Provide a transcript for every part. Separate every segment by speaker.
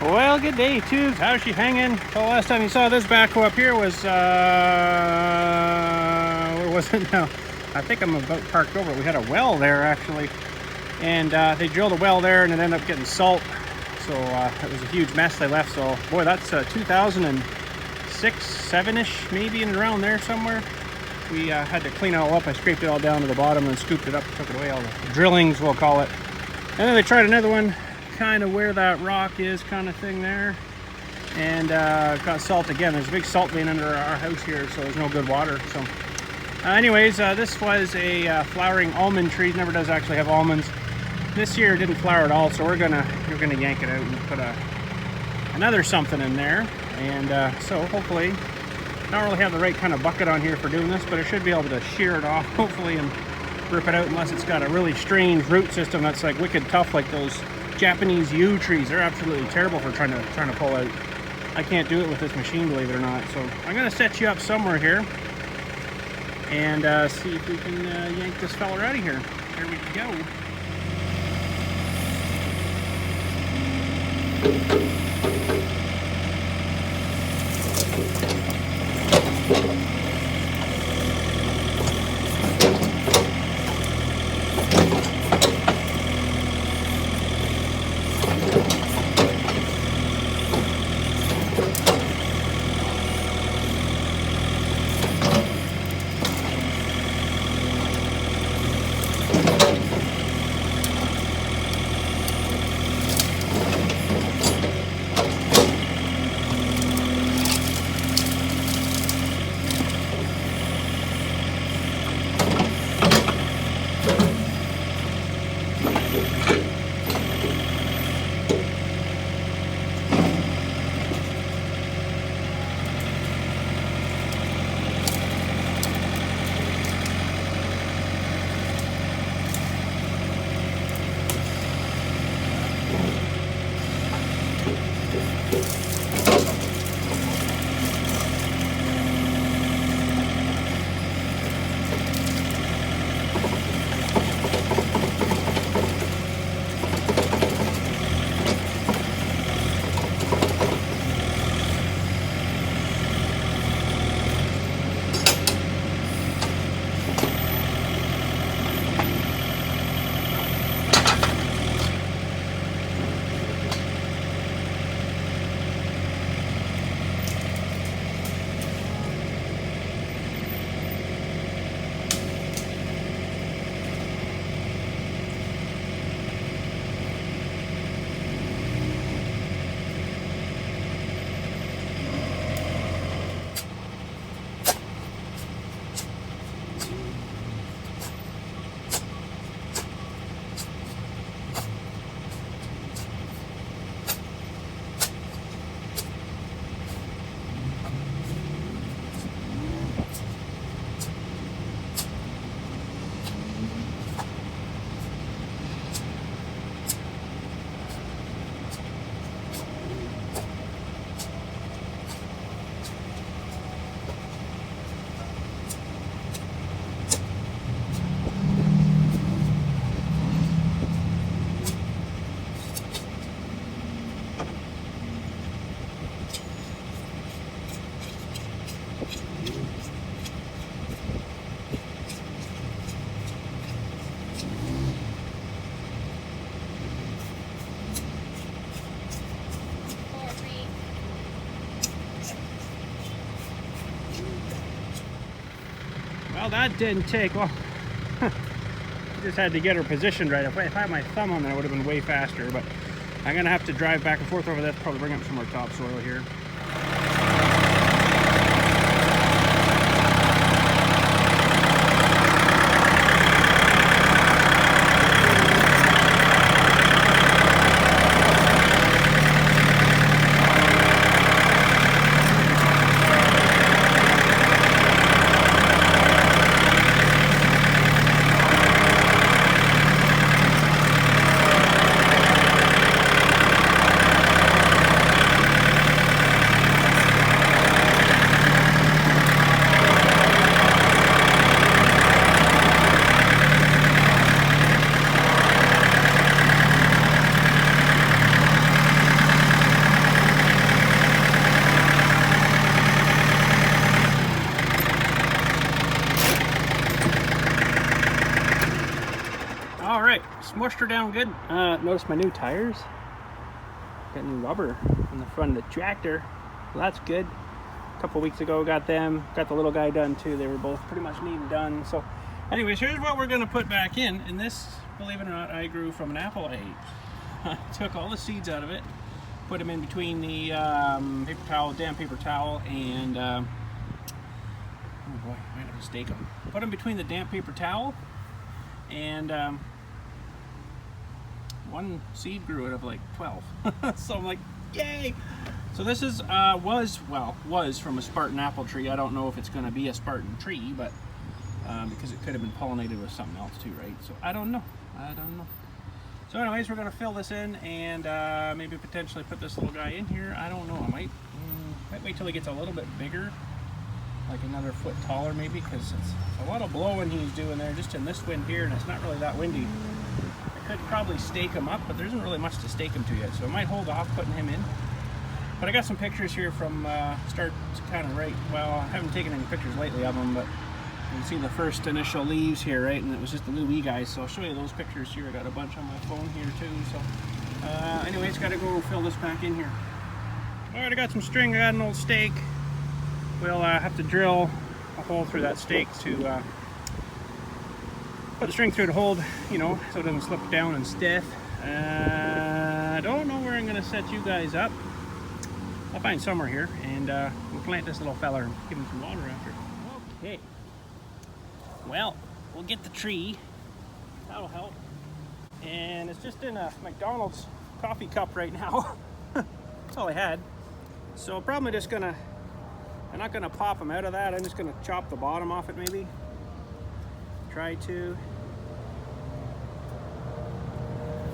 Speaker 1: Well, good day, Tubes. How's she hanging? The last time you saw this backhoe up here was, where was it now? I think I'm about parked over. We had a well there, actually. And they drilled a well there and it ended up getting salt. So it was a huge mess they left. So, boy, that's 2006, 7-ish, maybe, and around there somewhere. We had to clean it all up. I scraped it all down to the bottom and scooped it up, took it away, all the drillings, we'll call it. And then they tried another one, kind of where that rock is, kind of thing there, and got salt again. There's a big salt vein under our house here, so there's no good water. So anyways, this was a flowering almond tree. It never does actually have almonds. This year it didn't flower at all, so we're gonna yank it out and put another something in there. And so hopefully, I don't really have the right kind of bucket on here for doing this, but I should be able to shear it off hopefully and rip it out, unless it's got a really strange root system that's like wicked tough, like those Japanese yew trees. They're absolutely terrible for trying to pull out. I can't do it with this machine, believe it or not. So I'm gonna set you up somewhere here and see if we can yank this fella out of here. Here we go. Well, that didn't take long. Just had to get her positioned right. If I had my thumb on there, it would have been way faster. But I'm gonna have to drive back and forth over that, probably bring up some more topsoil here. Washed her down good. Noticed my new tires. Got new rubber on the front of the tractor. So that's good. A couple weeks ago got them. Got the little guy done too. They were both pretty much neat and done. So anyways, here's what we're going to put back in. And this, believe it or not, I grew from an apple I ate. Took all the seeds out of it. Put them in between the paper towel, damp paper towel, and oh boy, I might have to stake them. Put them between the damp paper towel, and one seed grew out of like 12. So I'm like, yay! So this is was from a Spartan apple tree. I don't know if it's going to be a Spartan tree, but because it could have been pollinated with something else too, right? So I don't know. So anyways, we're going to fill this in and maybe potentially put this little guy in here. I don't know. I might wait till he gets a little bit bigger, like another foot taller maybe, because it's a lot of blowing he's doing there just in this wind here, and it's not really that windy. I could probably stake him up, but there isn't really much to stake him to yet, so I might hold off putting him in. But I got some pictures here from start to kind of right. Well, I haven't taken any pictures lately of them, but you can see the first initial leaves here, right? And it was just the little wee guys, so I'll show you those pictures here. I got a bunch on my phone here too. So anyways, got to go fill this back in here. All right, I got some string. I got an old stake. We'll have to drill a hole through that stake to put the string through to hold, you know, so it doesn't slip down and stiff. I don't know where I'm going to set you guys up. I'll find somewhere here, and we'll plant this little fella and give him some water after. Okay. Well, we'll get the tree. That'll help. And it's just in a McDonald's coffee cup right now. That's all I had. So I'm probably just gonna, I'm not gonna pop them out of that. I'm just gonna chop the bottom off it maybe. Try to.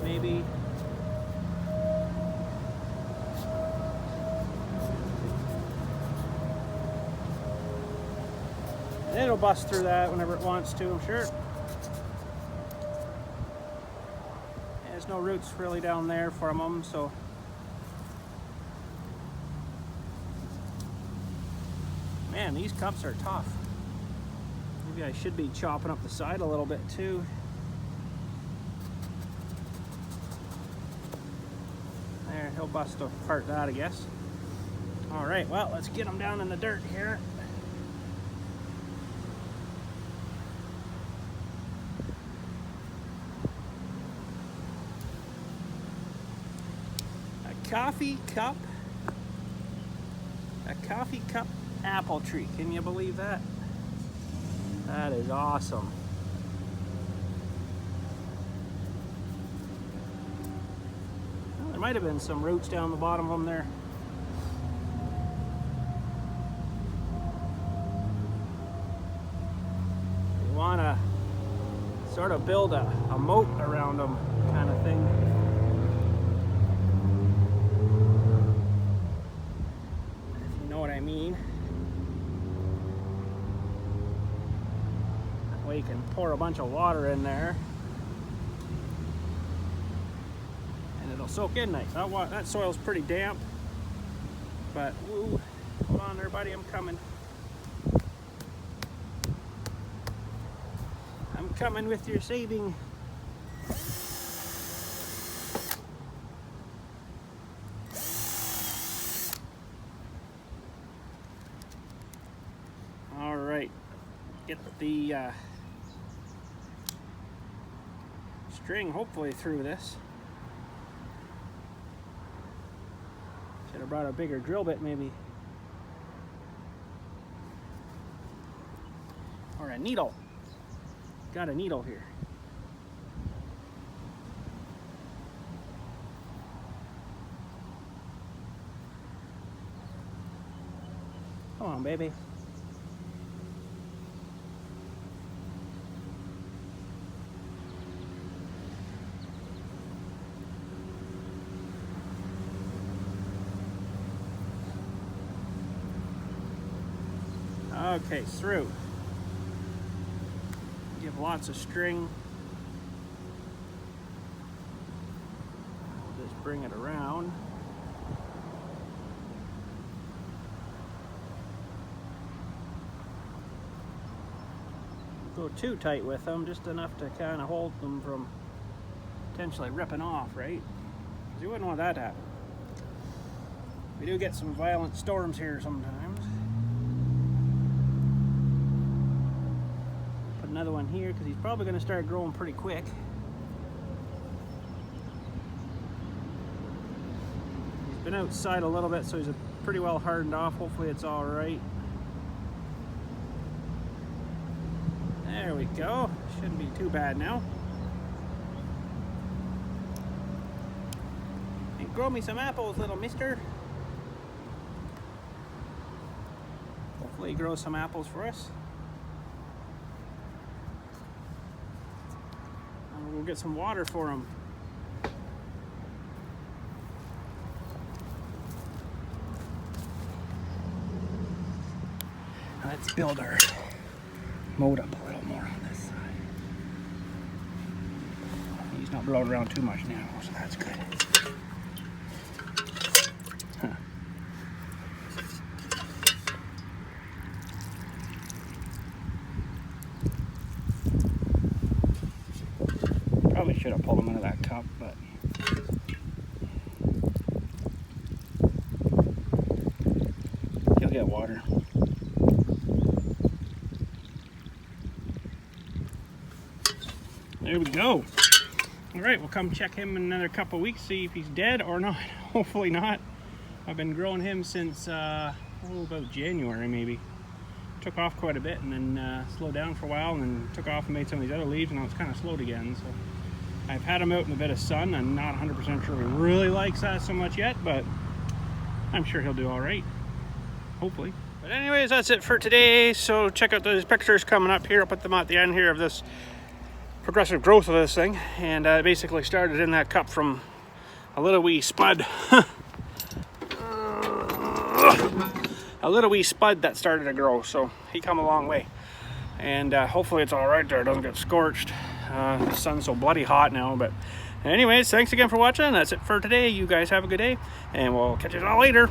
Speaker 1: Maybe. It'll bust through that whenever it wants to, I'm sure. There's no roots really down there from them, so. Man, these cups are tough. Maybe I should be chopping up the side a little bit too. There, he'll bust apart that, I guess. All right, well, let's get them down in the dirt here. Coffee cup apple tree. Can you believe that? That is awesome. Well, there might have been some roots down the bottom of them there. You want to sort of build a moat around them kind of thing. I mean, that way you can pour a bunch of water in there and it'll soak in nice. That soil's pretty damp, but woo, hold on there, buddy, I'm coming with your saving. Get the string hopefully through this. Should have brought a bigger drill bit maybe. Or a needle. Got a needle here. Come on, baby. Okay, through. Give lots of string. Just bring it around. Go too tight with them, just enough to kind of hold them from potentially ripping off, right? Because you wouldn't want that to happen. We do get some violent storms here sometimes. Put another one here because he's probably going to start growing pretty quick. He's been outside a little bit, so he's pretty well hardened off. Hopefully it's all right. There we go. Shouldn't be too bad now. And grow me some apples, little mister. Hopefully he grows some apples for us. And we'll get some water for him. Let's build our mold up a little more on this side. He's not blowing around too much now, so that's good. Huh. Probably should have pulled him into that cup, but he'll get water. There we go. All right, we'll come check him in another couple weeks, see if he's dead or not. Hopefully not. I've been growing him since about January maybe. Took off quite a bit and then slowed down for a while and then took off and made some of these other leaves, and now it's kind of slowed again. So I've had him out in a bit of sun. I'm not 100% sure he really likes that so much yet, but I'm sure he'll do all right. Hopefully. But anyways, that's it for today. So check out those pictures coming up here. I'll put them at the end here of this progressive growth of this thing, and it basically started in that cup from a little wee spud. A little wee spud that started to grow, so he come a long way, and hopefully it's all right there, it doesn't get scorched. The sun's so bloody hot now. But anyways, thanks again for watching. That's it for today. You guys have a good day, and we'll catch you all later.